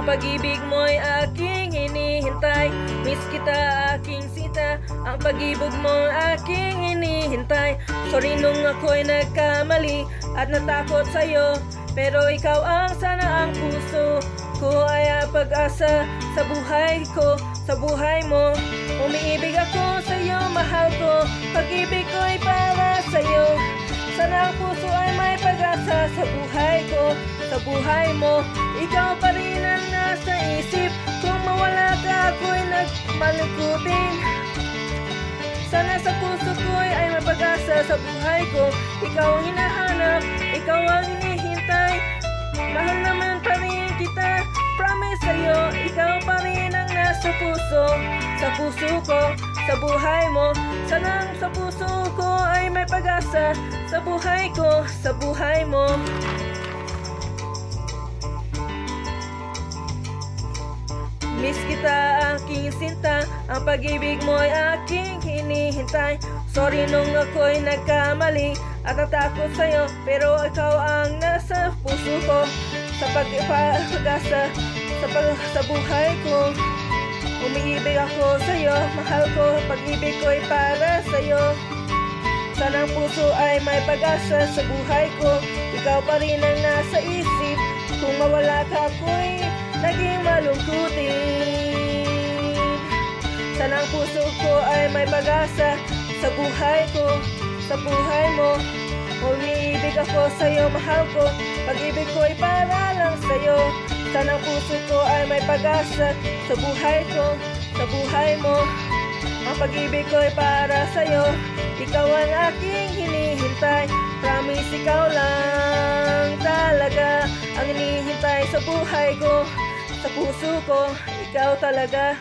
pag-ibig mo'y aking hinihintay. Miss kita aking sita, ang pag-ibig mo aking hinihintay. Sorry nung ako'y nagkamali at natakot sa'yo, pero ikaw ang sana ang puso ko ay pag-asa sa buhay ko, sa buhay mo. Umiibig ako sa'yo, mahal ko, pag-ibig ko'y para sa'yo. Sana ang puso ay may pag-asa sa buhay ko, sa buhay mo. Ikaw pa rin ang nasa isip, kung mawala ka ako'y nagmalikutin. Sana sa puso ko'y ay may pag-asa sa buhay ko. Ikaw ang hinahanap, ikaw ang hinihintay. Mahal naman pa rin kita, promise sa'yo. Ikaw pa rin ang nasa puso, sa puso ko, sa buhay mo. Sana sa puso ko ay may pag-asa sa buhay ko, sa buhay mo. Miss kita aking sinta, ang pag-ibig mo ay aking hinihintay. Sorry nung ako'y nagkamali at natakot sa'yo, pero ikaw ang nasa puso ko, sa pag-asa sa buhay ko. Umiibig ako sa'yo, mahal ko, pag-ibig ko'y para sa'yo. Sana ang puso ay may pag-asa sa buhay ko. Ikaw pa rin ang nasa isip, kung mawala ka ako'y naging malungkutin. Sana ang puso ko ay may pag-asa sa buhay ko, sa buhay mo. Umiibig ako sa'yo, mahal ko, pag-ibig ko'y para lang sa'yo. Sana ang puso ko ay may pag-asa sa buhay ko, sa buhay mo. Ang pag-ibig ko'y para sa'yo, ikaw ang aking hinihintay. Promise ikaw lang talaga ang hinihintay sa buhay ko, sa puso ko, ikaw talaga.